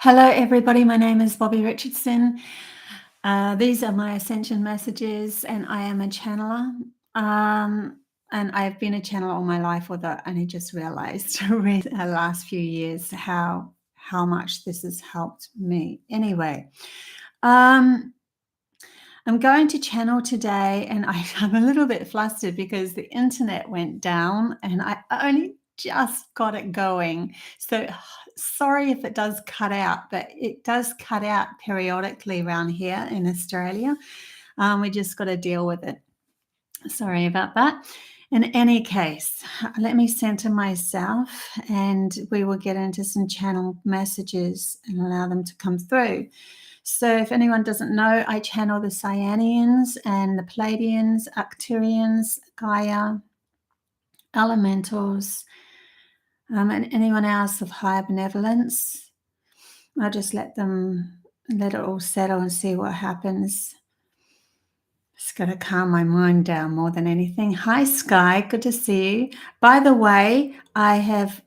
Hello, everybody. My name is Bobby Richardson. These are my ascension messages, and I am a channeler. And I've been a channeler all my life, although I only just realized the last few years how much this has helped me. Anyway, um, I'm going to channel today, and I'm a little bit flustered because the internet went down, and I only just got it going. So sorry if it does cut out, but it does cut out periodically around here in Australia. We just got to deal with it. Sorry about that. In any case, let me center myself and we will get into some channel messages and allow them to come through. So if anyone doesn't know, I channel the CYANIANS and the Pleiadians, Acrturians, Gaia, elementals, and anyone else of higher benevolence. I'll just let it all settle and see what happens. Just got to calm my mind down more than anything. Hi, Sky. Good to see you. By the way, I have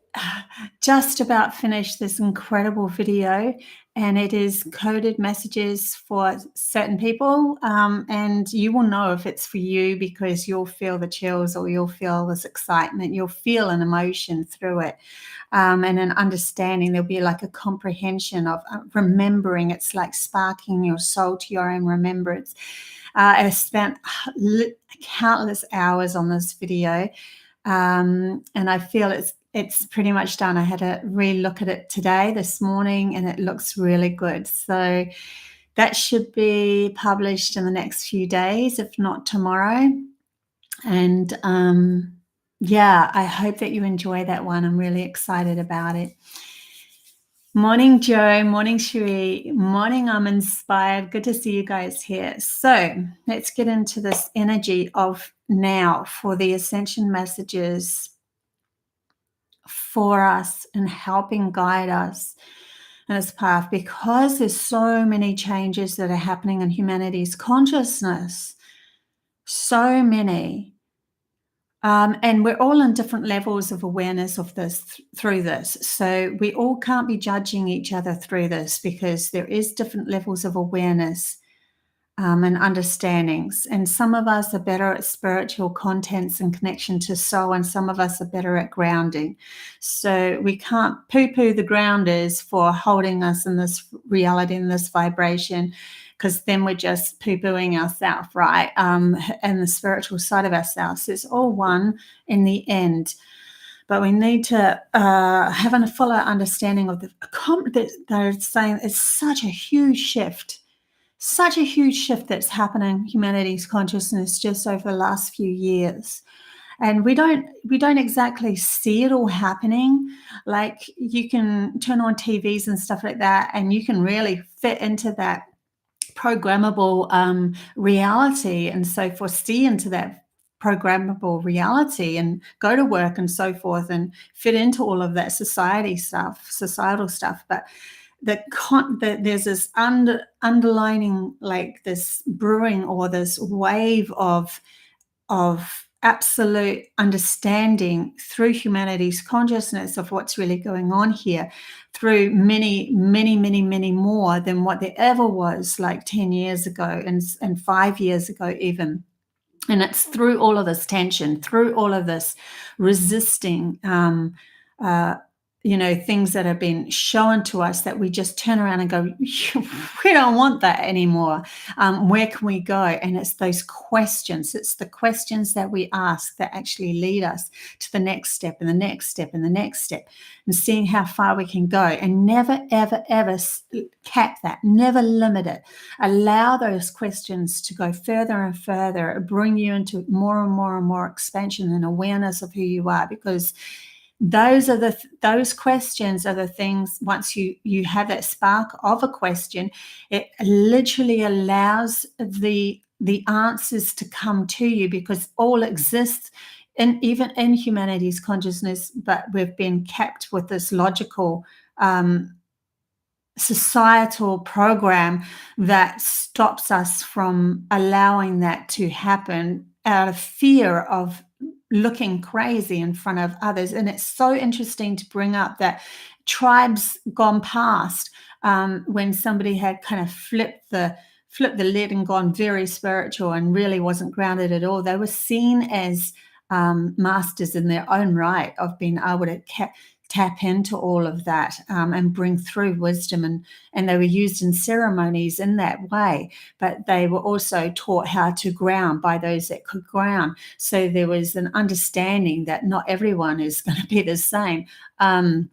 just about finished this incredible video, and it is coded messages for certain people. And you will know if it's for you because you'll feel the chills or you'll feel this excitement. You'll feel an emotion through it. And an understanding. There'll be like a comprehension of remembering. It's like sparking your soul to your own remembrance. I spent countless hours on this video, and I feel it's pretty much done. I had a re-look at it this morning, and it looks really good. So that should be published in the next few days, if not tomorrow. And yeah, I hope that you enjoy that one. I'm really excited about it. Morning, Joe. Morning, Cherie. Morning, I'm inspired. Good to see you guys here. So let's get into this energy of now for the ascension messages for us and helping guide us in this path, because there's so many changes that are happening in humanity's consciousness. So many. And we're all in different levels of awareness of this through this. So we all can't be judging each other through this because there is different levels of awareness and understandings. And some of us are better at spiritual contents and connection to soul, and some of us are better at grounding. So we can't poo-poo the grounders for holding us in this reality, in this vibration, because then we're just poo-pooing ourselves, right? And the spiritual side of ourselves. It's all one in the end. But we need to have a fuller understanding of they're saying it's such a huge shift that's happening in humanity's consciousness just over the last few years. And we don't exactly see it all happening. Like, you can turn on TVs and stuff like that, and you can really fit into that programmable reality and so forth, see into that programmable reality and go to work and so forth and fit into all of that societal stuff. But there's this underlining, like this brewing or this wave of absolute understanding through humanity's consciousness of what's really going on here, through many more than what there ever was like 10 years ago and 5 years ago even. And it's through all of this tension, through all of this resisting things that have been shown to us, that we just turn around and go, we don't want that anymore. Where can we go? And it's those questions. It's the questions that we ask that actually lead us to the next step and the next step and the next step, and seeing how far we can go, and never, ever, ever cap that, never limit it. Allow those questions to go further and further, bring you into more and more and more expansion and awareness of who you are, because those questions are the things. Once you have that spark of a question, it literally allows the answers to come to you, because all exists even in humanity's consciousness, but we've been kept with this logical societal program that stops us from allowing that to happen out of fear of looking crazy in front of others. And it's so interesting to bring up that tribes gone past, when somebody had kind of flipped the lid and gone very spiritual and really wasn't grounded at all, they were seen as masters in their own right of being able to tap into all of that, and bring through wisdom, and they were used in ceremonies in that way, but they were also taught how to ground by those that could ground. So there was an understanding that not everyone is going to be the same. And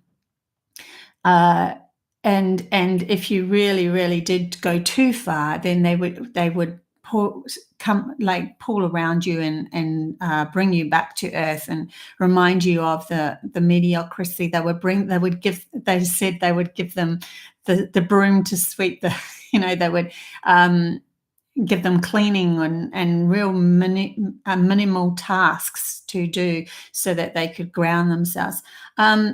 if you really did go too far, then they would pull around you and bring you back to earth and remind you of the mediocrity. They said they would give them the broom to sweep the, they would give them cleaning and real minimal tasks to do so that they could ground themselves.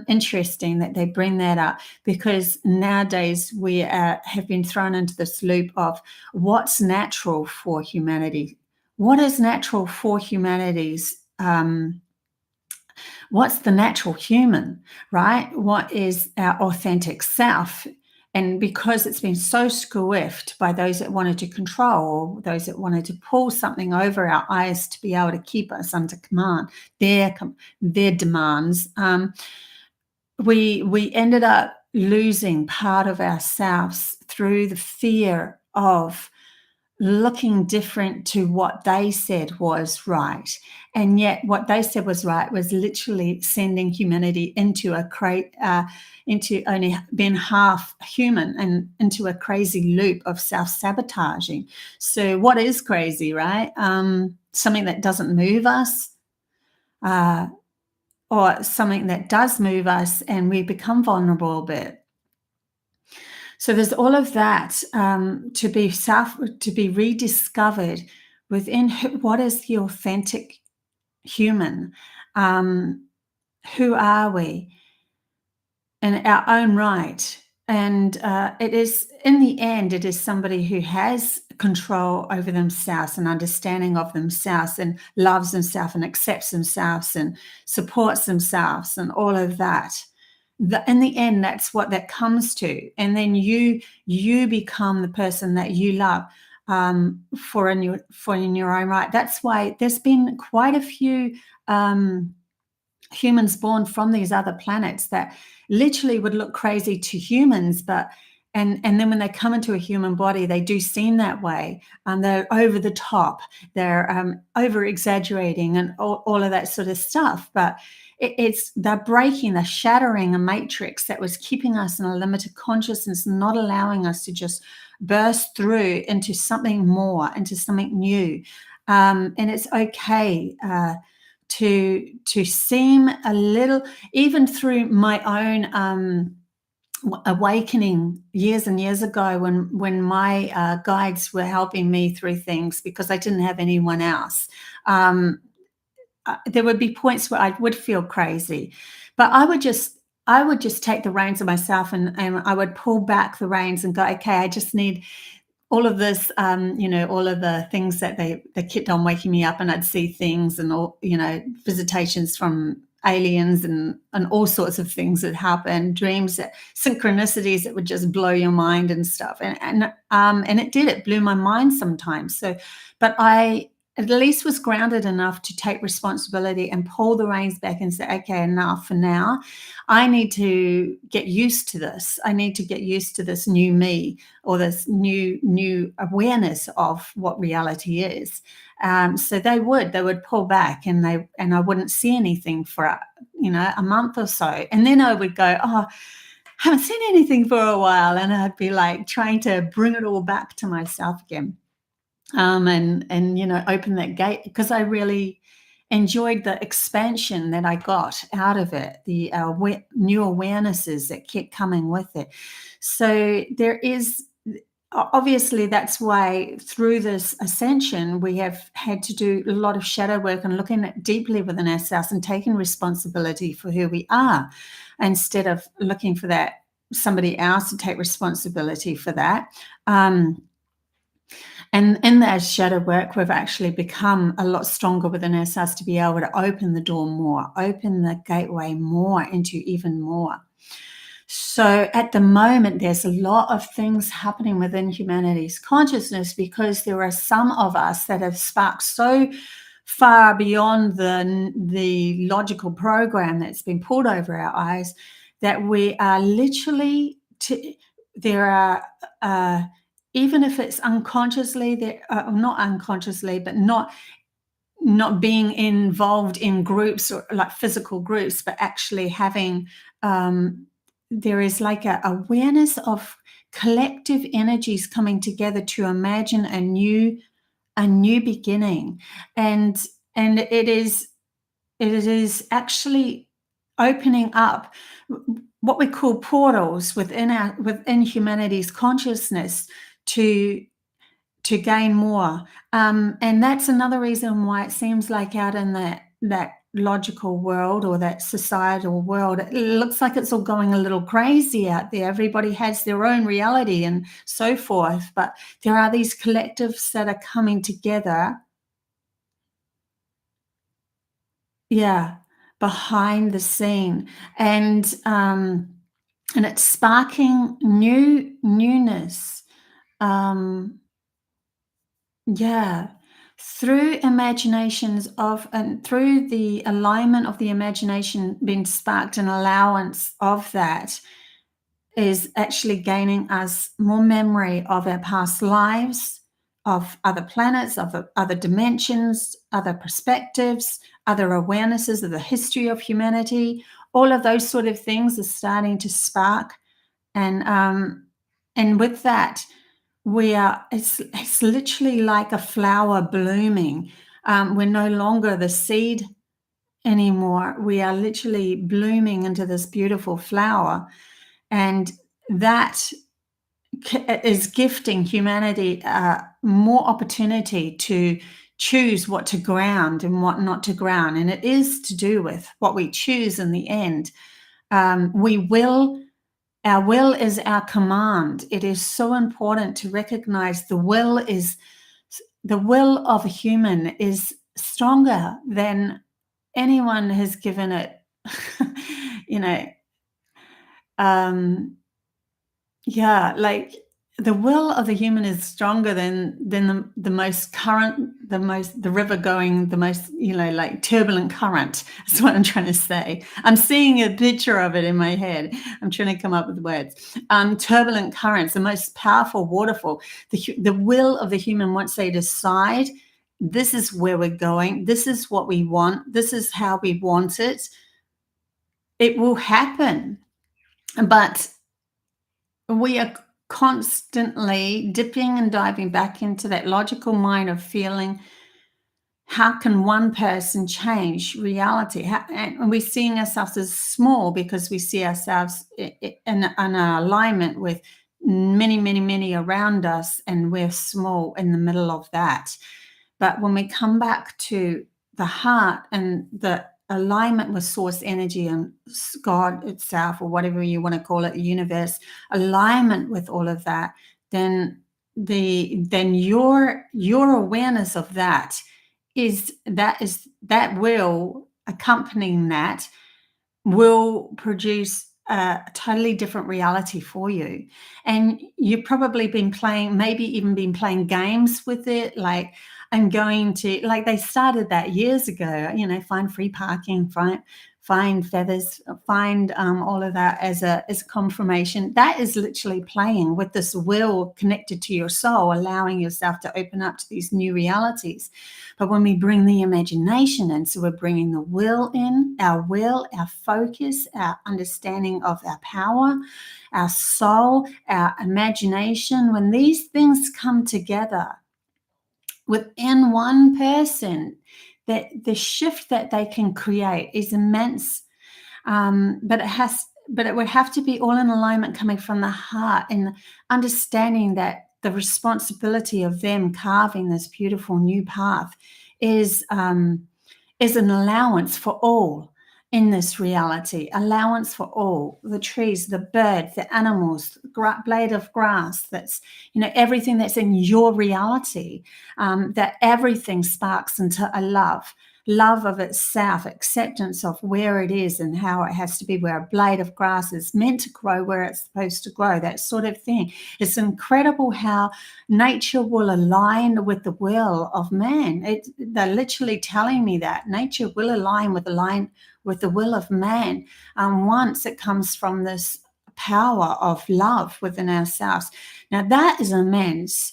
Interesting that they bring that up, because nowadays we have been thrown into this loop of what's natural for humanity. What is natural for humanity's what's the natural human, right? What is our authentic self? And because it's been so squiffed by those that wanted to control, those that wanted to pull something over our eyes to be able to keep us under command, their demands, we ended up losing part of ourselves through the fear of looking different to what they said was right. And yet what they said was right was literally sending humanity into into only being half human and into a crazy loop of self-sabotaging. So what is crazy, right? Something that doesn't move us, or something that does move us and we become vulnerable a bit. So there's all of that to be rediscovered within what is the authentic human. Who are we in our own right? And it is, in the end, it is somebody who has control over themselves and understanding of themselves and loves themselves and accepts themselves and supports themselves and all of that. In the end, that's what that comes to. And then you become the person that you love for in your own right. That's why there's been quite a few humans born from these other planets that literally would look crazy to humans, but and then when they come into a human body, they do seem that way. They're over the top, they're over exaggerating and all of that sort of stuff. But they're shattering a matrix that was keeping us in a limited consciousness, not allowing us to just burst through into something more, into something new. And it's okay to seem a little, even through my own awakening years and years ago, when my guides were helping me through things because I didn't have anyone else. There would be points where I would feel crazy, but I would just take the reins of myself and I would pull back the reins and go, okay, I just need all of this, all of the things that they kept on waking me up, and I'd see things and all, visitations from aliens and all sorts of things that happen, dreams, synchronicities that would just blow your mind and stuff. And it blew my mind sometimes. So, but I at least was grounded enough to take responsibility and pull the reins back and say, okay, enough for now. I need to get used to this. I need to get used to this new me, or this new awareness of what reality is. So they would pull back, and I wouldn't see anything for a month or so, and then I would go, oh, haven't seen anything for a while, and I'd be like trying to bring it all back to myself again. And open that gate, because I really enjoyed the expansion that I got out of it, the new awarenesses that kept coming with it. So there is, obviously, that's why through this ascension we have had to do a lot of shadow work and looking at deeply within ourselves and taking responsibility for who we are, instead of looking for that somebody else to take responsibility for that. And in that shadow work, we've actually become a lot stronger within ourselves to be able to open the door more, open the gateway more into even more. So at the moment, there's a lot of things happening within humanity's consciousness because there are some of us that have sparked so far beyond the logical program that's been pulled over our eyes that we are literally, there are, even if it's unconsciously, not unconsciously, but not being involved in groups or like physical groups, but actually having, there is like a awareness of collective energies coming together to imagine a new beginning. And it is actually opening up what we call portals within humanity's consciousness to gain more. And that's another reason why it seems like out in that logical world or that societal world, it looks like it's all going a little crazy out there. Everybody has their own reality and so forth. But there are these collectives that are coming together. Yeah, behind the scene. And it's sparking newness. Yeah, through imaginations of, and through the alignment of the imagination being sparked, an allowance of that is actually gaining us more memory of our past lives, of other planets, of other dimensions, other perspectives, other awarenesses of the history of humanity. All of those sort of things are starting to spark, and with that, it's literally like a flower blooming. We're no longer the seed anymore. We are literally blooming into this beautiful flower, and that is gifting humanity more opportunity to choose what to ground and what not to ground. And it is to do with what we choose in the end. Our will is our command. It is so important to recognize the will of a human is stronger than anyone has given it. you know, yeah, like the will of the human is stronger than the most current, the river going, the most, like turbulent current. That's what I'm trying to say. I'm seeing a picture of it in my head. I'm trying to come up with words. Turbulent currents, the most powerful waterfall. The will of the human, once they decide, this is where we're going, this is what we want, this is how we want it, it will happen. But we are constantly dipping and diving back into that logical mind of feeling, how can one person change reality? And we're seeing ourselves as small because we see ourselves in alignment with many, many, many around us, and we're small in the middle of that. But when we come back to the heart and the alignment with source energy and God itself, or whatever you want to call it, the universe, alignment with all of that, then your awareness of that will, accompanying that, will produce a totally different reality for you. And you've probably been playing, maybe even been playing games with it, like, I'm going to, like, they started that years ago, find free parking, find feathers, find all of that as a confirmation. That is literally playing with this will connected to your soul, allowing yourself to open up to these new realities. But when we bring the imagination in, so we're bringing the will in, our focus, our understanding of our power, our soul, our imagination, when these things come together within one person, that the shift that they can create is immense. But it would have to be all in alignment, coming from the heart, and understanding that the responsibility of them carving this beautiful new path is an allowance for all in this reality, allowance for all, the trees, the birds, the animals, blade of grass, that's, everything that's in your reality, that everything sparks into a love love of itself, acceptance of where it is and how it has to be, where a blade of grass is meant to grow where it's supposed to grow, that sort of thing. It's incredible how nature will align with the will of man. They're literally telling me that nature will align with the will of man once it comes from this power of love within ourselves. Now that is immense.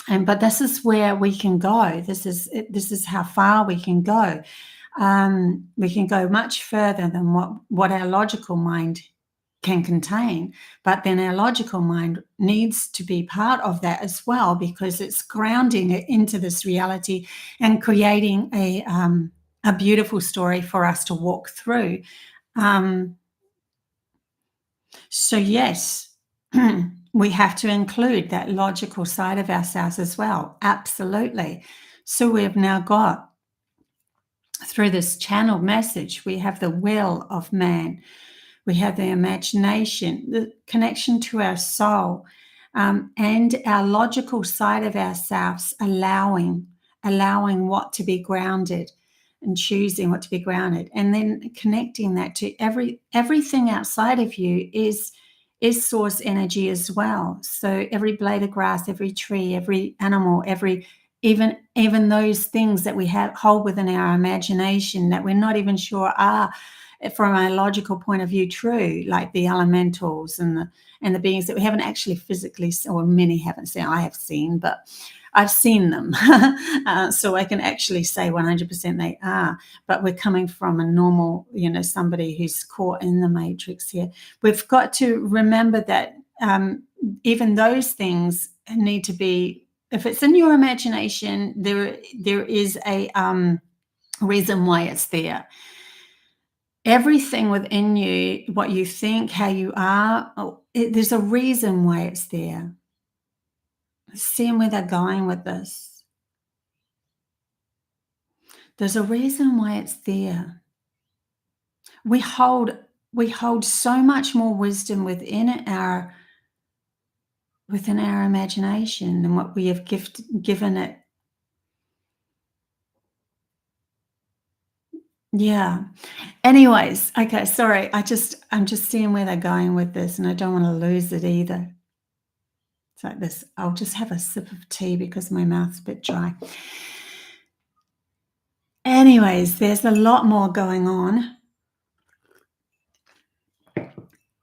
But this is where we can go. This is how far we can go. We can go much further than what our logical mind can contain. But then our logical mind needs to be part of that as well, because it's grounding it into this reality and creating a beautiful story for us to walk through. So yes. We have to include that logical side of ourselves as well. Absolutely. So we have now got, through this channeled message, we have the will of man. We have the imagination, the connection to our soul, and our logical side of ourselves allowing what to be grounded and choosing what to be grounded. And then connecting that to everything outside of you is source energy as well. So every blade of grass, every tree, every animal, even those things that we hold within our imagination that we're not even sure are, from a logical point of view, true, like the elementals and the beings that we haven't actually physically, or many haven't seen. I have seen, but I've seen them. So I can actually say 100% they are, but we're coming from a normal, somebody who's caught in the matrix here. We've got to remember that even those things need to be, if it's in your imagination, there is a reason why it's there. Everything within you, what you think, how you are, there's a reason why it's there. Seeing where they're going with this. There's a reason why it's there. We hold so much more wisdom within our imagination than what we have given it. Yeah. Anyways, okay, sorry. I'm just seeing where they're going with this, and I don't want to lose it either. It's like this. I'll just have a sip of tea because my mouth's a bit dry. Anyways, there's a lot more going on.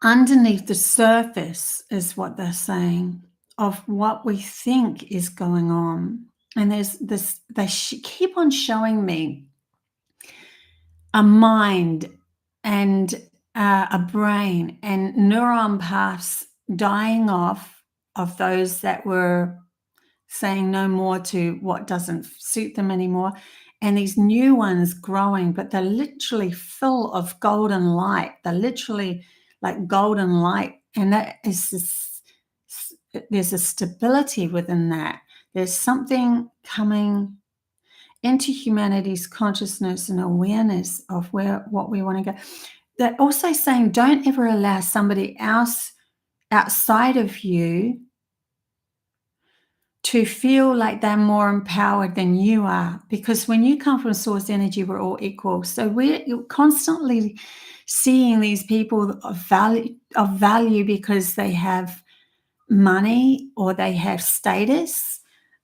Underneath the surface is what they're saying of what we think is going on. And there's this, they keep on showing me a mind and a brain and neuron paths dying off of those that were saying no more to what doesn't suit them anymore, and these new ones growing, but they're literally full of golden light. They're literally like golden light, and that is this, there's a stability within that. There's something coming into humanity's consciousness and awareness of what we want to go. They're also saying don't ever allow somebody else outside of you to feel like they're more empowered than you are, because when you come from source energy, we're all equal. So you're constantly seeing these people of value because they have money or they have status.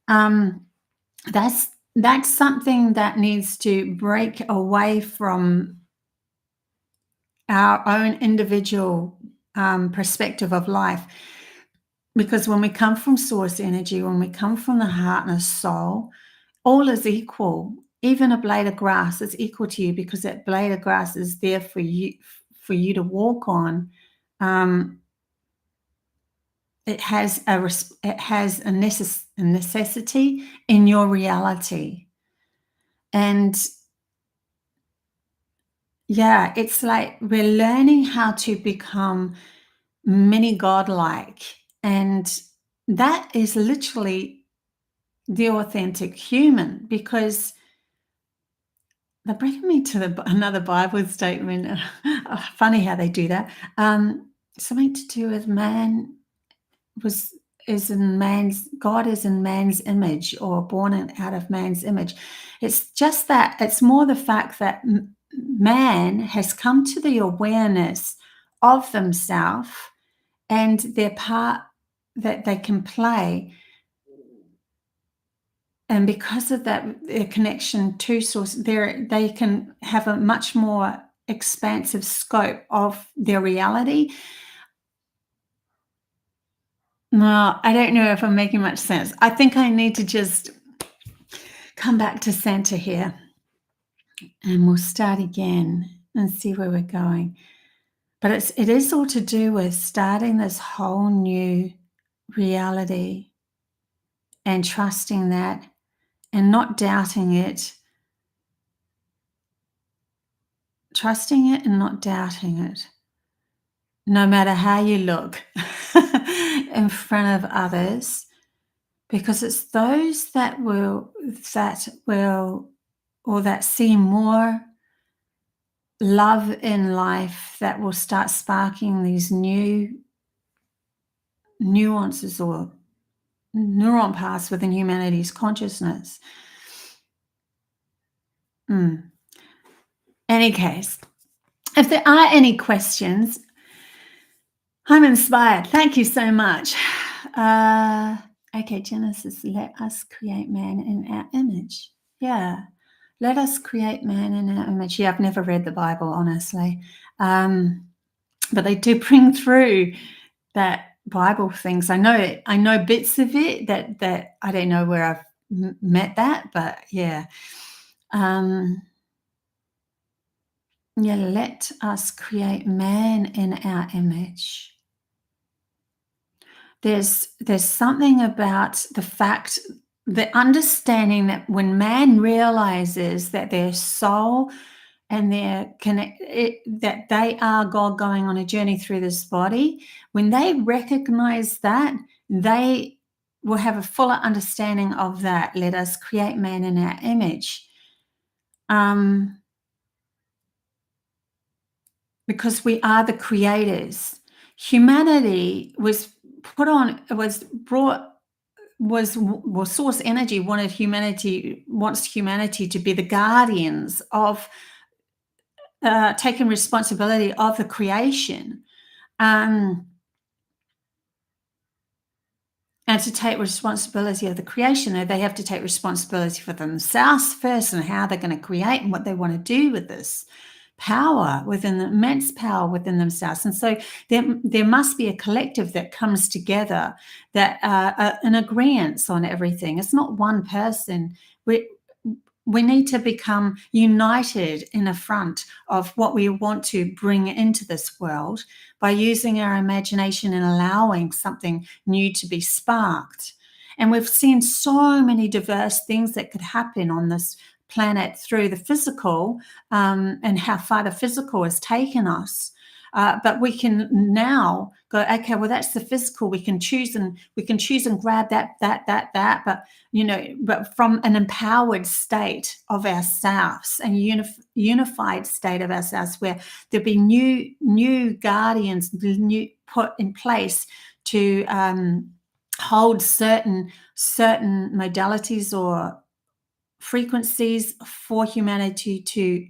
That's something that needs to break away from our own individual perspective of life. Because when we come from source energy, when we come from the heart and the soul, all is equal. Even a blade of grass is equal to you, because that blade of grass is there for you to walk on. It has a necessity in your reality. And yeah, it's like we're learning how to become mini godlike. And that is literally the authentic human, because they're bringing me to another Bible statement. Funny how they do that. Something to do with man was is in man's image, or born out of man's image. It's just that it's more the fact that man has come to the awareness of themselves and their part that they can play. And because of that, their connection to source, they can have a much more expansive scope of their reality. No, I don't know if I'm making much sense. I think I need to just come back to center here, and we'll start again and see where we're going. But it is all to do with starting this whole new reality and trusting that and not doubting it. Trusting it and not doubting it. No matter how you look in front of others, because it's those that see more love in life that will start sparking these new nuances or neuron paths within humanity's consciousness. Any case, if there are any questions, I'm inspired. Thank you so much. Okay, Genesis, let us create man in our image. Yeah, let us create man in our image. Yeah, I've never read the Bible, honestly. But they do bring through that Bible things. I know bits of it that I don't know where I've met that, but yeah. Yeah, let us create man in our image. There's something about the fact, the understanding that when man realizes that their soul and that they are God going on a journey through this body, when they recognize that, they will have a fuller understanding of that. Let us create man in our image. Because we are the creators. Humanity source energy wants humanity to be the guardians of taking responsibility of the creation, and to take responsibility of the creation, they have to take responsibility for themselves first and how they're going to create and what they want to do with this power within the immense power within themselves. And so there must be a collective that comes together that an agreement on everything. It's not one person. We need to become united in the front of what we want to bring into this world by using our imagination and allowing something new to be sparked. And we've seen so many diverse things that could happen on this planet through the physical, and how far the physical has taken us. But we can now go, okay, well, that's the physical. We can choose and grab that. But from an empowered state of ourselves and unified state of ourselves, where there'll be new guardians put in place to hold certain modalities or frequencies for humanity to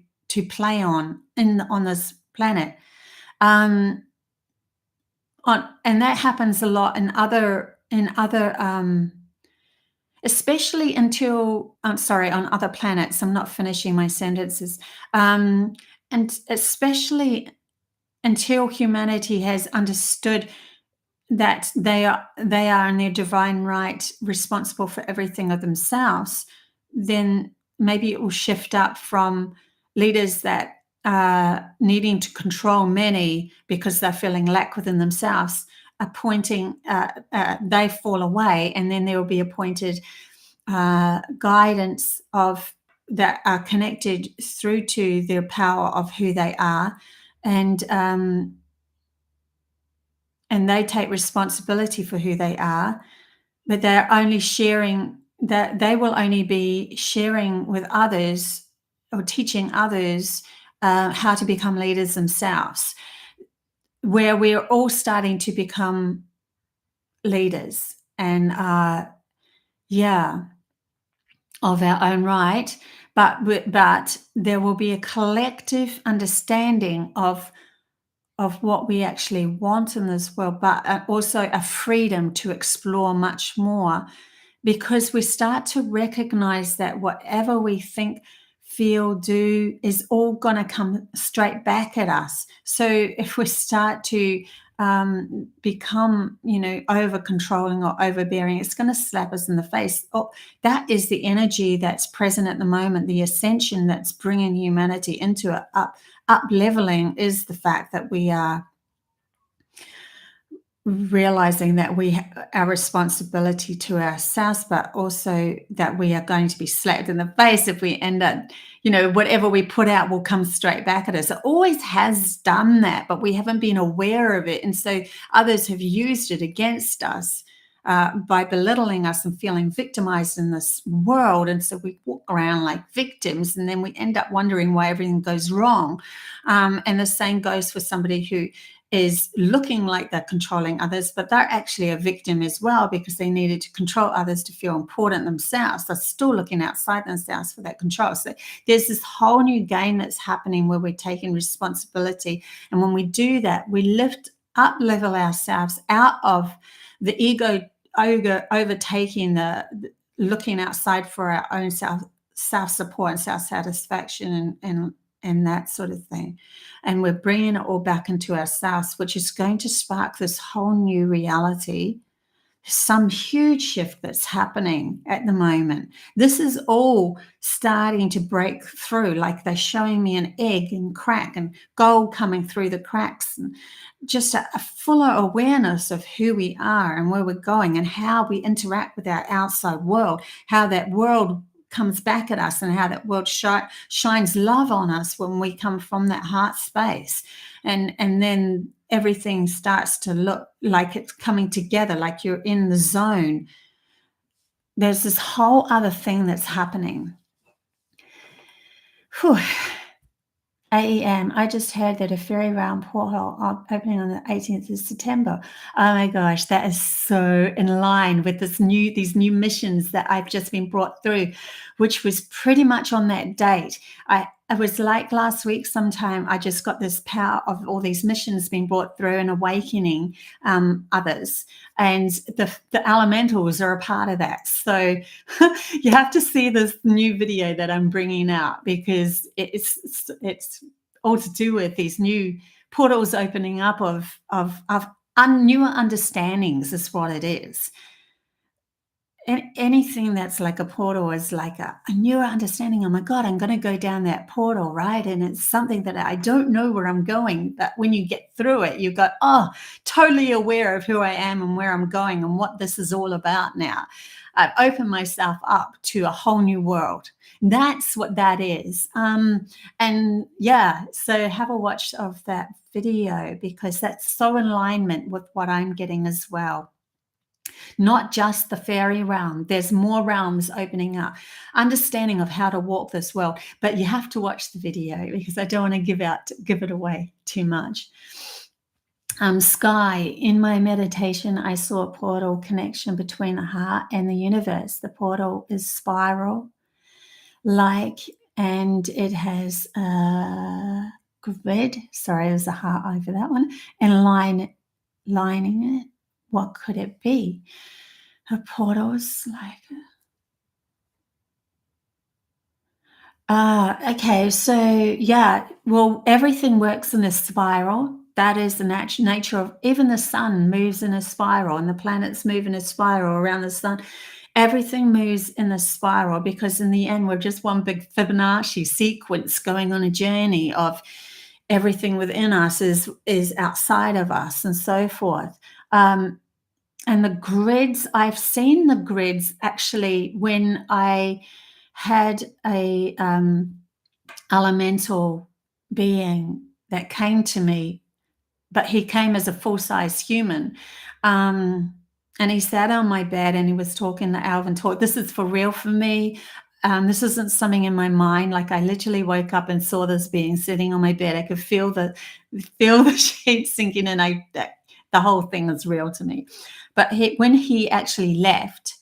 play on this planet. And that happens a lot in other especially on other planets. I'm not finishing my sentences. And especially until humanity has understood that they are in their divine right responsible for everything of themselves, then maybe it will shift up from leaders that are needing to control many because they're feeling lack within themselves, they fall away, and then there will be appointed guidance of that are connected through to their power of who they are, and they take responsibility for who they are, but they're only sharing that they will only be sharing with others or teaching others how to become leaders themselves, where we're all starting to become leaders. and yeah, of our own right, but there will be a collective understanding of what we actually want in this world, but also a freedom to explore much more, because we start to recognize that whatever we think, feel, do is all going to come straight back at us. So if we start to become, over controlling or overbearing, it's going to slap us in the face. Oh, that is the energy that's present at the moment. The ascension that's bringing humanity into it, up leveling, is the fact that we are realizing that our responsibility to ourselves, but also that we are going to be slapped in the face if we end up, whatever we put out will come straight back at us. It always has done that, but we haven't been aware of it. And so others have used it against us by belittling us and feeling victimized in this world. And so we walk around like victims, and then we end up wondering why everything goes wrong. And the same goes for somebody who is looking like they're controlling others, but they're actually a victim as well, because they needed to control others to feel important themselves. They're still looking outside themselves for that control. So there's this whole new game that's happening where we're taking responsibility. And when we do that, we level ourselves out of the ego overtaking the looking outside for our own self-support and self-satisfaction and that sort of thing. And we're bringing it all back into ourselves, which is going to spark this whole new reality, some huge shift that's happening at the moment. This is all starting to break through, like they're showing me an egg and crack and gold coming through the cracks, and just a fuller awareness of who we are and where we're going and how we interact with our outside world, how that world comes back at us, and how that world shines love on us when we come from that heart space. And then everything starts to look like it's coming together, like you're in the zone. There's this whole other thing that's happening. Whew. AEM, I just heard that a fairy realm portal opening on the 18th of September. Oh my gosh, that is so in line with these new missions that I've just been brought through, which was pretty much on that date. It was like last week sometime, I just got this power of all these missions being brought through and awakening others. And the elementals are a part of that. So you have to see this new video that I'm bringing out, because it's all to do with these new portals opening up of newer understandings is what it is. And anything that's like a portal is like a newer understanding. Oh my God, I'm going to go down that portal, right? And it's something that I don't know where I'm going. But when you get through it, you go, oh, totally aware of who I am and where I'm going and what this is all about now. I've opened myself up to a whole new world. That's what that is. And yeah, so have a watch of that video, because that's so in alignment with what I'm getting as well. Not just the fairy realm. There's more realms opening up, understanding of how to walk this world. But you have to watch the video, because I don't want to give it away too much. Sky, in my meditation, I saw a portal connection between the heart and the universe. The portal is spiral, and it has a grid. Sorry, there's a heart over that one, and lining it. What could it be? A portal's like okay, so yeah, well, everything works in a spiral. That is the nature of, even the sun moves in a spiral, and the planets move in a spiral around the sun. Everything moves in a spiral, because in the end, we're just one big Fibonacci sequence going on a journey of everything within us is outside of us, and so forth. And the grids, I've seen the grids actually when I had a elemental being that came to me, but he came as a full-size human. And he sat on my bed and he was talking the Alvin talk. This is for real for me. This isn't something in my mind. Like, I literally woke up and saw this being sitting on my bed. I could feel the sheet sinking in. the whole thing is real to me. But when he actually left,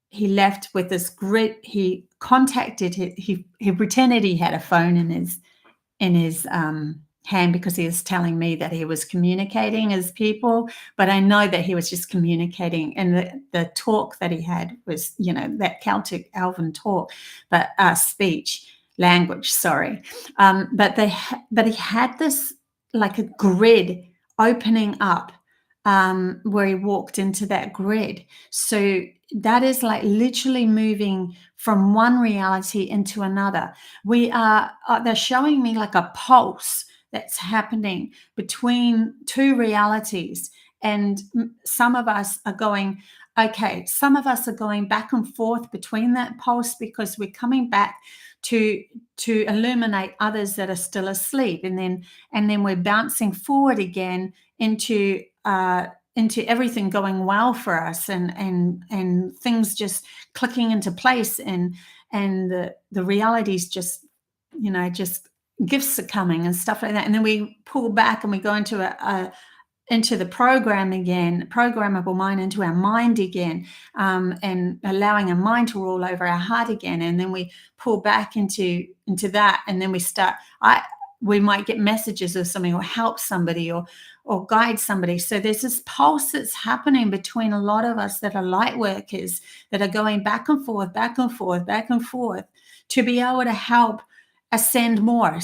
he left with this grid. He contacted, he pretended he had a phone in his hand, because he was telling me that he was communicating as people, but I know that he was just communicating, and the talk that he had was, you know, that Celtic Elven talk, but speech language, sorry. But he had this like a grid opening up, where he walked into that grid. So that is like literally moving from one reality into another. They're showing me like a pulse that's happening between two realities. And some of us are going, okay, some of us are going back and forth between that pulse, because we're coming back to illuminate others that are still asleep. And then we're bouncing forward again into everything going well for us, and things just clicking into place, and the realities just, you know, just gifts are coming and stuff like that. And then we pull back and we go into into the program again, programmable mind, into our mind again, and allowing our mind to rule over our heart again. And then we pull back into that, and then we might get messages of something, or help somebody, or guide somebody. So there's this pulse that's happening between a lot of us that are light workers, that are going back and forth, back and forth, back and forth, to be able to help ascend more.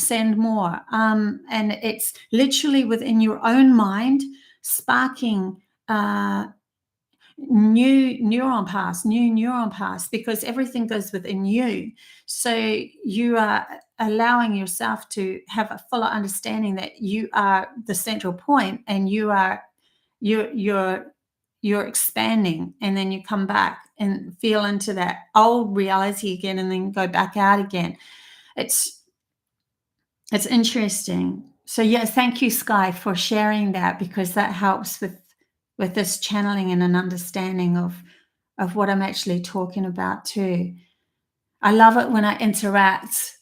And it's literally within your own mind, sparking new neuron paths, because everything goes within you. So you are allowing yourself to have a fuller understanding that you are the central point, and you're expanding, and then you come back and feel into that old reality again, and then go back out again. It's interesting. So yeah, thank you, Sky, for sharing that, because that helps with this channeling and an understanding of what I'm actually talking about too. I love it when I interact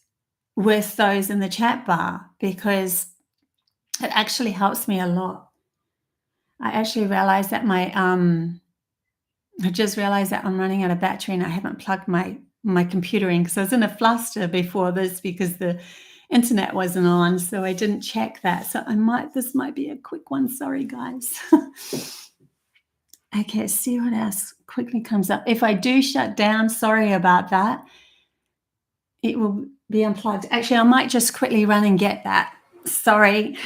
with those in the chat bar, because it actually helps me a lot. I actually realized that I just realized that I'm running out of battery, and I haven't plugged my computer in, because I was in a fluster before this because the internet wasn't on, so I didn't check that. So this might be a quick one. Sorry, guys. Okay, see what else quickly comes up. If I do shut down, sorry about that. It will be unplugged. Actually, I might just quickly run and get that. Sorry.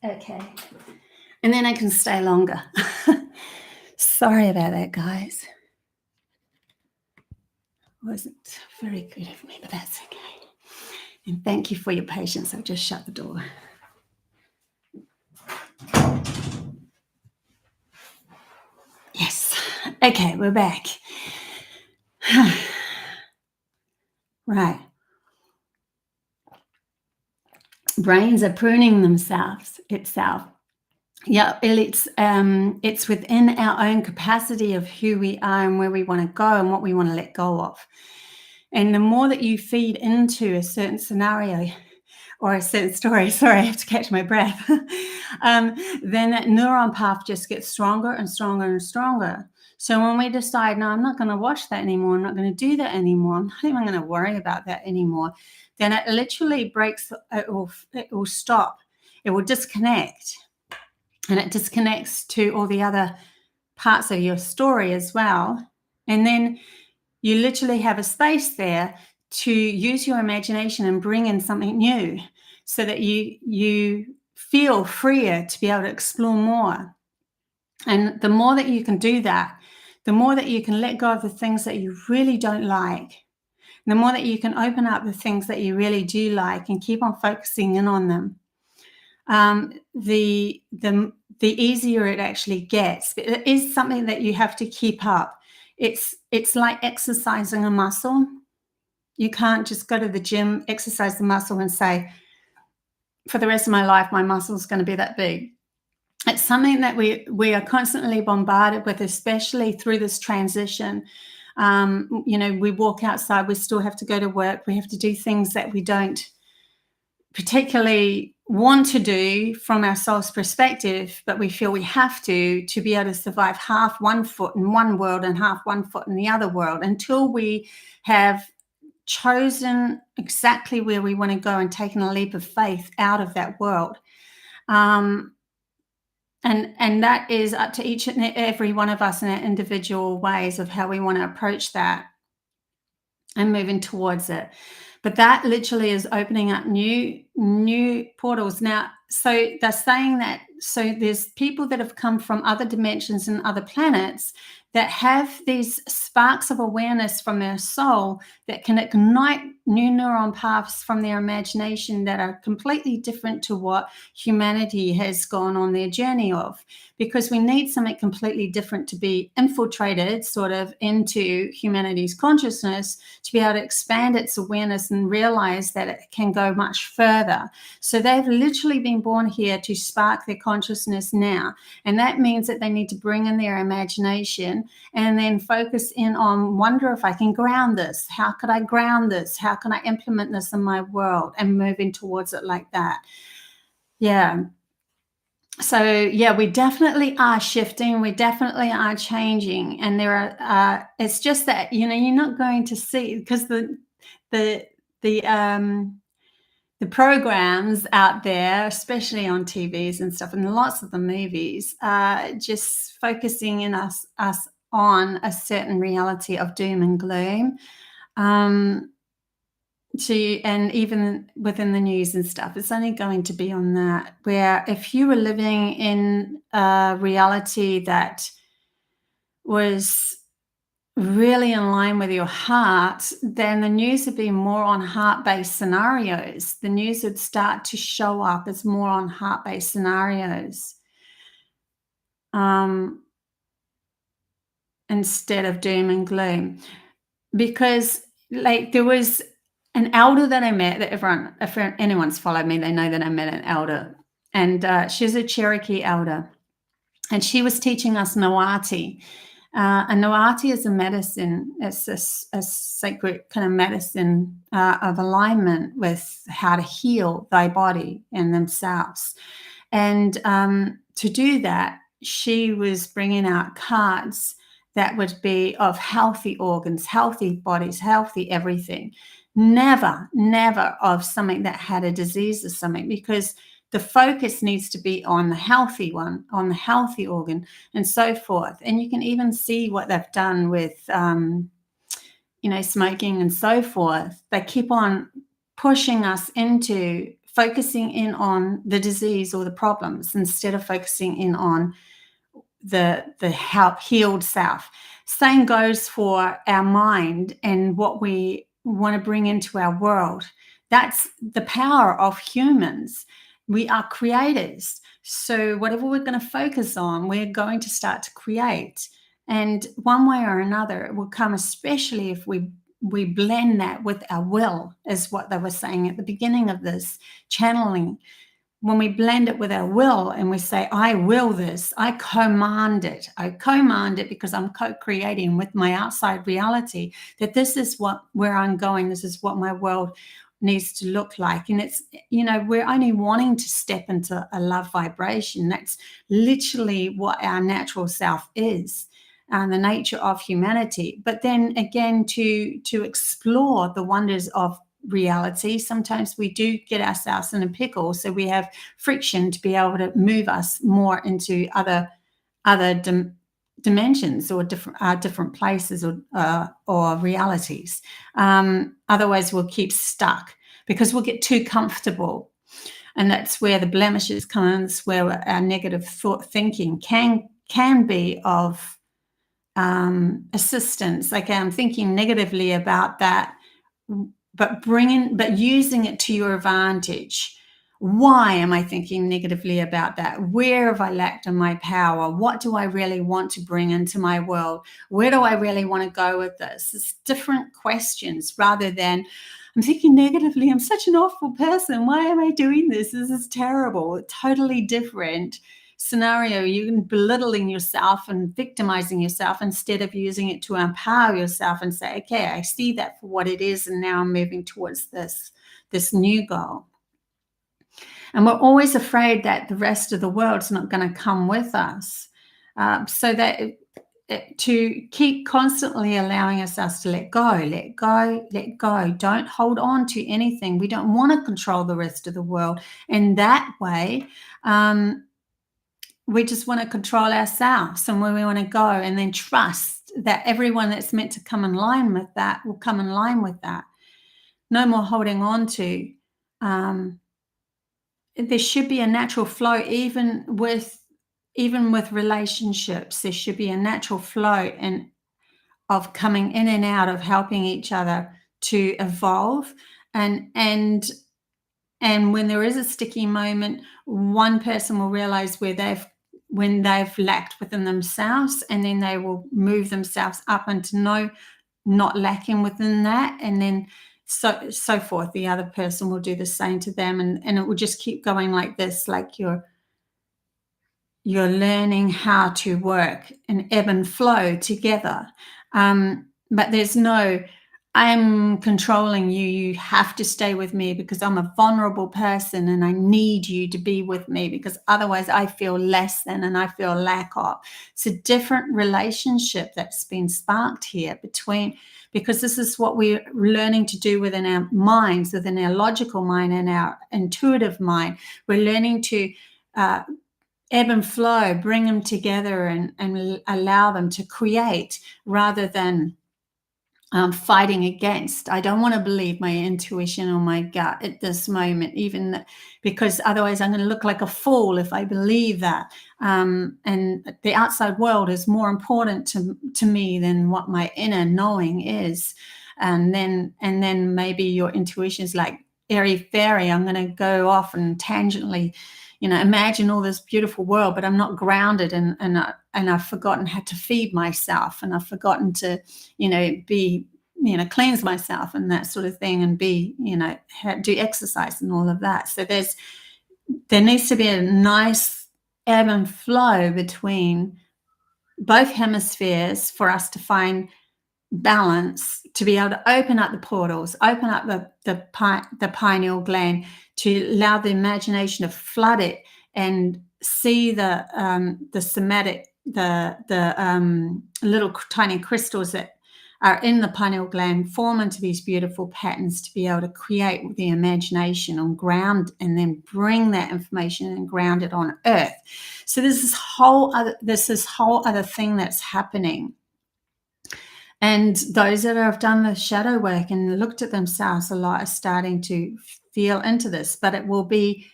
Okay. And then I can stay longer. Sorry about that, guys. Wasn't very good of me, but that's okay. And thank you for your patience. I've just shut the door. Yes. Okay, we're back. Right. Brains are pruning itself. Yeah, it's within our own capacity of who we are and where we want to go and what we want to let go of. And the more that you feed into a certain scenario or a certain story, sorry, I have to catch my breath, then that neuron path just gets stronger and stronger and stronger. So when we decide, no, I'm not going to watch that anymore, I'm not going to do that anymore, I'm not even going to worry about that anymore, then it literally breaks, it will stop, it will disconnect. And it disconnects to all the other parts of your story as well. And then you literally have a space there to use your imagination and bring in something new, so that you feel freer to be able to explore more. And the more that you can do that, the more that you can let go of the things that you really don't like, the more that you can open up the things that you really do like and keep on focusing in on them. The easier it actually gets. But it is something that you have to keep up. it's like exercising a muscle. You can't just go to the gym, exercise the muscle and say, for the rest of my life, my muscle is going to be that big. It's something that we are constantly bombarded with, especially through this transition. We walk outside, we still have to go to work, we have to do things that we don't particularly want to do from our soul's perspective, but we feel we have to be able to survive half one foot in one world and half one foot in the other world, until we have chosen exactly where we want to go and taken a leap of faith out of that world. And that is up to each and every one of us in our individual ways of how we want to approach that and moving towards it. But that literally is opening up new portals. Now, so they're saying that, so there's people that have come from other dimensions and other planets that have these sparks of awareness from their soul that can ignite new neuron paths from their imagination that are completely different to what humanity has gone on their journey of, because we need something completely different to be infiltrated sort of into humanity's consciousness to be able to expand its awareness and realize that it can go much further. So they've literally been born here to spark their consciousness now. And that means that they need to bring in their imagination and then focus in on, wonder if I can ground this. How could I ground this? How can I implement this in my world, and moving towards it like that? Yeah. So, yeah, we definitely are shifting. We definitely are changing. And there are, it's just that, you're not going to see, because the programs out there, especially on TVs and stuff, and lots of the movies, just focusing in us on a certain reality of doom and gloom. And even within the news and stuff, it's only going to be on that, where if you were living in a reality that was really in line with your heart, then the news would be more on heart-based scenarios. The news would start to show up as more on heart-based scenarios, instead of doom and gloom. Because, like, there was an elder that I met, that everyone, if anyone's followed me, they know that I met an elder, and she's a Cherokee elder, and she was teaching us Nawati. And Nawati is a medicine. It's a sacred kind of medicine of alignment with how to heal thy body and themselves. And to do that, she was bringing out cards that would be of healthy organs, healthy bodies, healthy everything. Never of something that had a disease or something, because the focus needs to be on the healthy one, on the healthy organ, and so forth. And you can even see what they've done with, smoking and so forth. They keep on pushing us into focusing in on the disease or the problems instead of focusing in on the healed self. Same goes for our mind and what we want to bring into our world. That's the power of humans. We are creators. So whatever we're going to focus on, we're going to start to create. And one way or another, it will come, especially if we blend that with our will, is what they were saying at the beginning of this channeling. When we blend it with our will and we say, I will this, I command it. I command it because I'm co-creating with my outside reality that this is where I'm going. This is what my world needs to look like. And it's, we're only wanting to step into a love vibration. That's literally what our natural self is, and the nature of humanity. But then again, to explore the wonders of reality, sometimes we do get ourselves in a pickle, so we have friction to be able to move us more into other dimensions or different places or realities. Otherwise we'll keep stuck because we'll get too comfortable, and that's where the blemishes come in. That's where our negative thinking can be of assistance. Like, I'm thinking negatively about that, but using it to your advantage, Why am I thinking negatively about that? Where have I lacked in my power? What do I really want to bring into my world? Where do I really want to go with this? It's different questions rather than I'm thinking negatively. I'm such an awful person. Why am I doing this? This is terrible. Totally different scenario. You're belittling yourself and victimizing yourself instead of using it to empower yourself and say, okay, I see that for what it is. And now I'm moving towards this new goal. And we're always afraid that the rest of the world's not going to come with us. So that to keep constantly allowing ourselves to let go, let go, let go. Don't hold on to anything. We don't want to control the rest of the world. And that way, we just want to control ourselves and where we want to go, and then trust that everyone that's meant to come in line with that will come in line with that. No more holding on to. There should be a natural flow, even with relationships. There should be a natural flow of coming in and out, of helping each other to evolve. And when there is a sticky moment, one person will realize when they've lacked within themselves, and then they will move themselves up into not lacking within that, and then so forth. The other person will do the same to them, and it will just keep going like this, like you're learning how to work and ebb and flow together. But there's no, I'm controlling you. You have to stay with me because I'm a vulnerable person and I need you to be with me because otherwise I feel less than and I feel lack of. It's a different relationship that's been sparked here because this is what we're learning to do within our minds, within our logical mind and our intuitive mind. We're learning to ebb and flow, bring them together and allow them to create rather than fighting against. I don't want to believe my intuition or my gut at this moment, because otherwise I'm going to look like a fool if I believe that. And the outside world is more important to me than what my inner knowing is. And then maybe your intuition is like airy fairy. I'm going to go off and tangentially, imagine all this beautiful world, but I'm not grounded, and I've forgotten how to feed myself, and I've forgotten to, be, cleanse myself and that sort of thing, and be, do exercise and all of that. So there needs to be a nice ebb and flow between both hemispheres for us to find balance, to be able to open up the portals, open up the pineal gland, to allow the imagination to flood it and see the somatic, the little tiny crystals that are in the pineal gland form into these beautiful patterns, to be able to create with the imagination on ground, and then bring that information and ground it on earth. So there's this whole other thing that's happening. And those that have done the shadow work and looked at themselves a lot are starting to feel into this, but it will be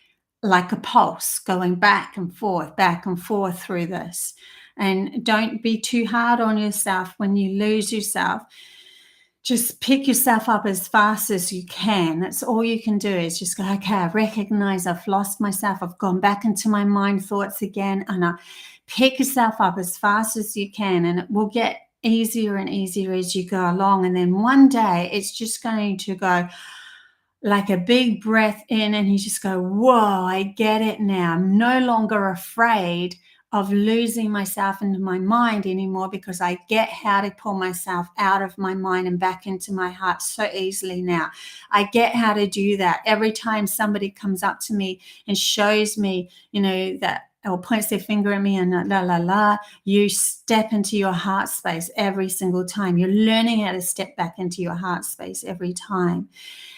like a pulse going back and forth through this. And don't be too hard on yourself when you lose yourself. Just pick yourself up as fast as you can. That's all you can do, is just go, okay, I recognize I've lost myself. I've gone back into my mind thoughts again. And pick yourself up as fast as you can, and it will get easier and easier as you go along. And then one day it's just going to go like a big breath in, and you just go, whoa, I get it now. I'm no longer afraid of losing myself into my mind anymore, because I get how to pull myself out of my mind and back into my heart so easily now. I get how to do that. Every time somebody comes up to me and shows me, that, or points their finger at me and la, la, la, you step into your heart space every single time. You're learning how to step back into your heart space every time.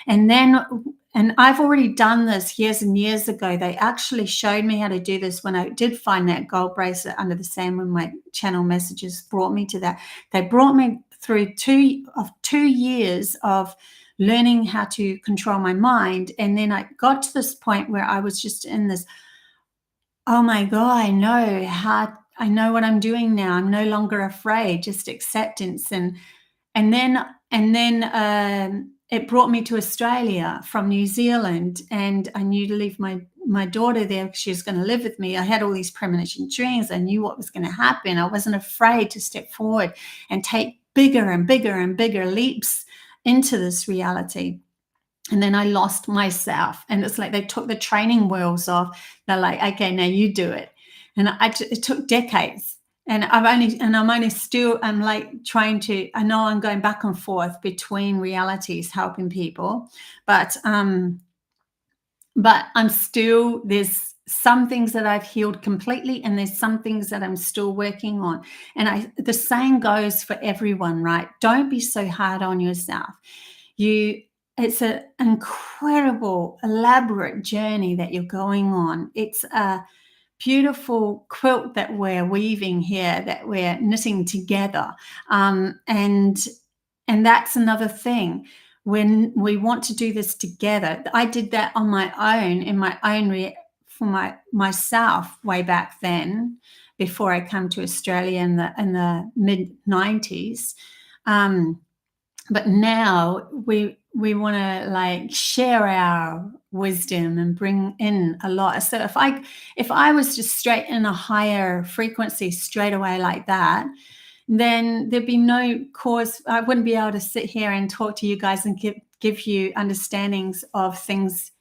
And I've already done this years and years ago. They actually showed me how to do this when I did find that gold bracelet under the sand, when my channel messages brought me to that. They brought me through 2 years of learning how to control my mind. And then I got to this point where I was just in this, oh my God, I know what I'm doing now. I'm no longer afraid, just acceptance. And then it brought me to Australia from New Zealand, and I knew to leave my daughter there because she was going to live with me. I had all these premonition dreams. I knew what was going to happen. I wasn't afraid to step forward and take bigger and bigger and bigger leaps into this reality. And then I lost myself, and it's like they took the training wheels off. They're like, okay, now you do it. And it took decades. And I'm like trying to, I know I'm going back and forth between realities, helping people, but I'm still, there's some things that I've healed completely, and there's some things that I'm still working on. And the same goes for everyone, right? Don't be so hard on yourself. It's an incredible, elaborate journey that you're going on. It's a beautiful quilt that we're weaving here, that we're knitting together. And that's another thing. When we want to do this together, I did that on my own, for myself way back then, before I come to Australia in the mid-90s. But now we want to like share our wisdom and bring in a lot. So if I was just straight in a higher frequency straight away like that, then there'd be no cause. I wouldn't be able to sit here and talk to you guys and give you understandings of things.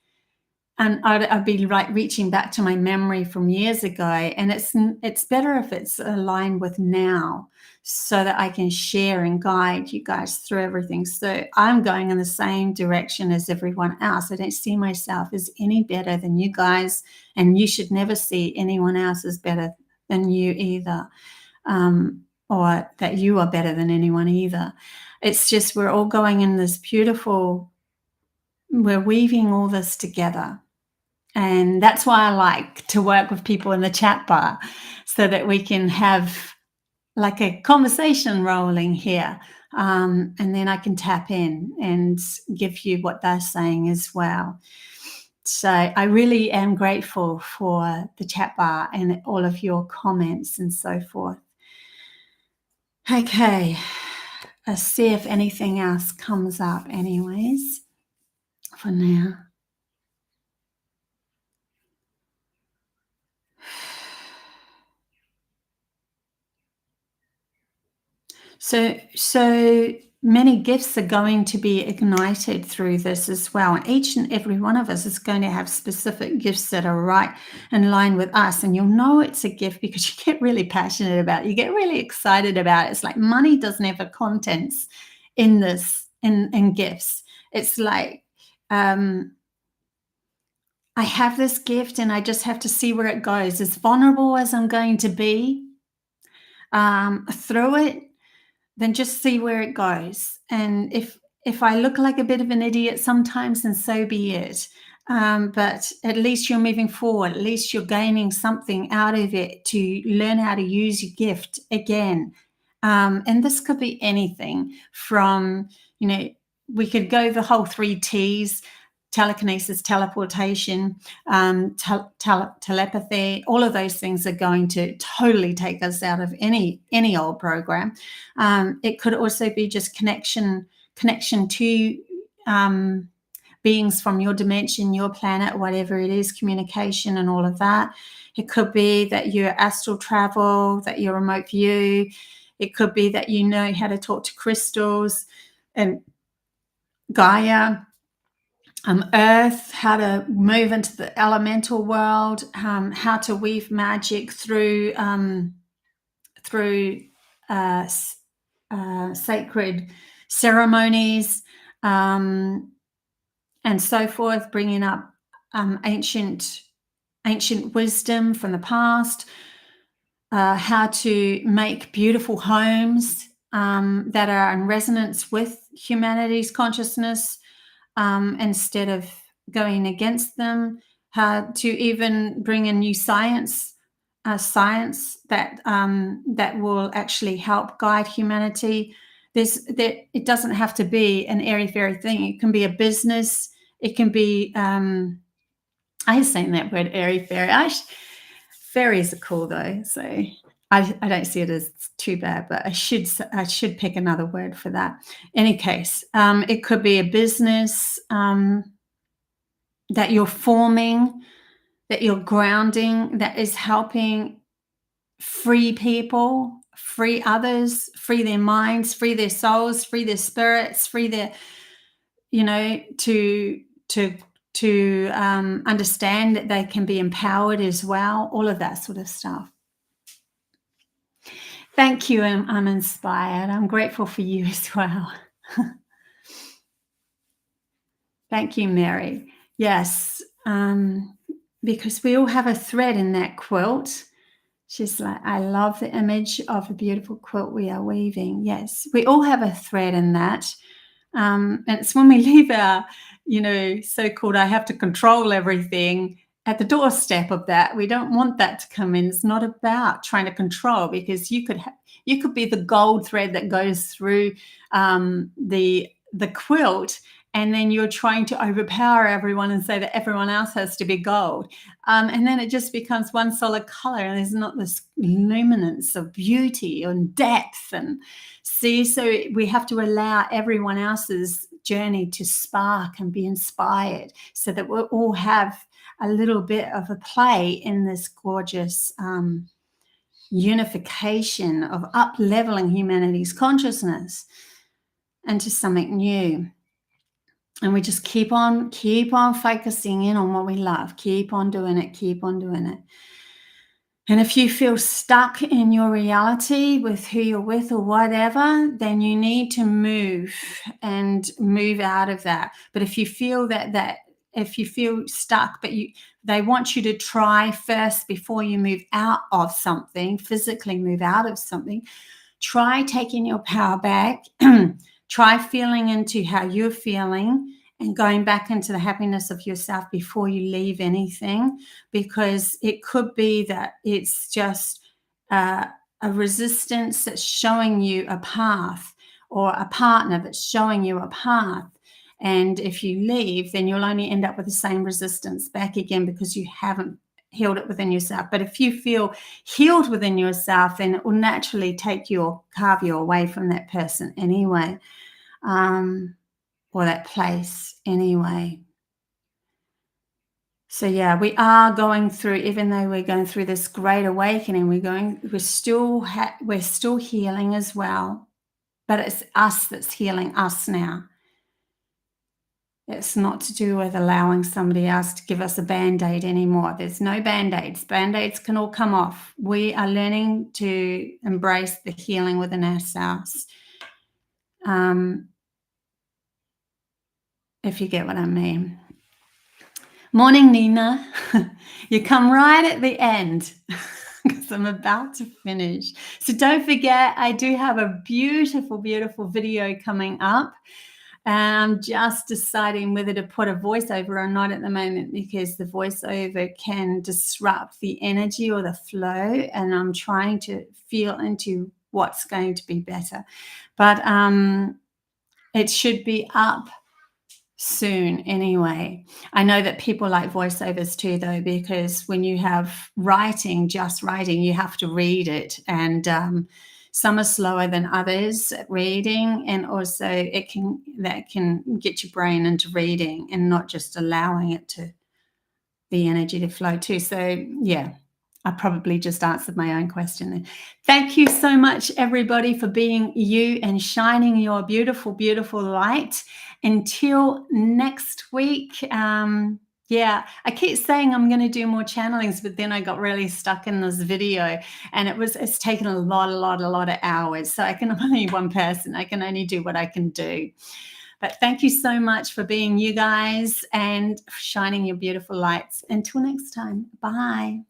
And I'd be like reaching back to my memory from years ago. And it's better if it's aligned with now, so that I can share and guide you guys through everything. So I'm going in the same direction as everyone else. I don't see myself as any better than you guys, and you should never see anyone else as better than you either, or that you are better than anyone either. It's just we're all going in this beautiful, we're weaving all this together. And that's why I like to work with people in the chat bar, so that we can have like a conversation rolling here, and then I can tap in and give you what they're saying as well. So I really am grateful for the chat bar and all of your comments and so forth. Okay, let's see if anything else comes up anyways for now. So many gifts are going to be ignited through this as well. And each and every one of us is going to have specific gifts that are right in line with us. And you'll know it's a gift because you get really passionate about it. You get really excited about it. It's like money doesn't have a contents in this, in gifts. It's like, I have this gift and I just have to see where it goes. As vulnerable as I'm going to be through it, then just see where it goes. And if I look like a bit of an idiot sometimes, then so be it. But at least you're moving forward. At least you're gaining something out of it to learn how to use your gift again. And this could be anything from, we could go the whole 3 T's: telekinesis, teleportation, telepathy. All of those things are going to totally take us out of any old program. It could also be just connection to beings from your dimension, your planet, whatever it is, communication and all of that. It could be that you're astral travel, that you're remote view. It could be that you know how to talk to crystals and Gaia. Earth, how to move into the elemental world, how to weave magic through sacred ceremonies, and so forth, bringing up ancient wisdom from the past, how to make beautiful homes that are in resonance with humanity's consciousness, instead of going against them, how to even bring in new science that will actually help guide humanity. It doesn't have to be an airy-fairy thing. It can be a business. It can be, I hate saying that word, airy-fairy. Fairies are cool though, so I don't see it as too bad, but I should pick another word for that. Any case, it could be a business that you're forming, that you're grounding, that is helping free people, free others, free their minds, free their souls, free their spirits, free their, to understand that they can be empowered as well, all of that sort of stuff. Thank you. I'm inspired. I'm grateful for you as well. Thank you, Mary. Yes, because we all have a thread in that quilt. She's like, I love the image of a beautiful quilt we are weaving. Yes, we all have a thread in that. And it's when we leave our, so-called I have to control everything at the doorstep of that. We don't want that to come in. It's not about trying to control, because you could be the gold thread that goes through the quilt, and then you're trying to overpower everyone and say that everyone else has to be gold. And then it just becomes one solid color, and there's not this luminance of beauty and depth. And see, so we have to allow everyone else's journey to spark and be inspired, so that we'll all have a little bit of a play in this gorgeous unification of up-leveling humanity's consciousness into something new. And we just keep on focusing in on what we love. Keep on doing it. Keep on doing it. And if you feel stuck in your reality with who you're with or whatever, then you need to move out of that. But if you feel if you feel stuck, but they want you to try first before you move out of something, physically move out of something, try taking your power back. Try feeling into how you're feeling and going back into the happiness of yourself before you leave anything, because it could be that it's just a resistance that's showing you a path, or a partner that's showing you a path. And if you leave, then you'll only end up with the same resistance back again, because you haven't healed it within yourself. But if you feel healed within yourself, then it will naturally carve you away from that person anyway, or that place anyway. So yeah, we are going through, even though we're going through this great awakening, we're still healing as well, but it's us that's healing us now. It's not to do with allowing somebody else to give us a Band-Aid anymore. There's no Band-Aids. Band-Aids can all come off. We are learning to embrace the healing within ourselves. If you get what I mean. Morning, Nina. You come right at the end, because I'm about to finish. So don't forget, I do have a beautiful, beautiful video coming up. I'm just deciding whether to put a voiceover or not at the moment, because the voiceover can disrupt the energy or the flow, and I'm trying to feel into what's going to be better. But it should be up soon anyway. I know that people like voiceovers too, though, because when you have just writing, you have to read it, and some are slower than others at reading, and also that can get your brain into reading and not just allowing it the energy to flow too. So yeah, I probably just answered my own question there. Thank you so much, everybody, for being you and shining your beautiful, beautiful light. Until next week. Yeah, I keep saying I'm going to do more channelings, but then I got really stuck in this video, and it's taken a lot of hours. So I'm only one person. I can only do what I can do. But thank you so much for being you guys and shining your beautiful lights. Until next time. Bye.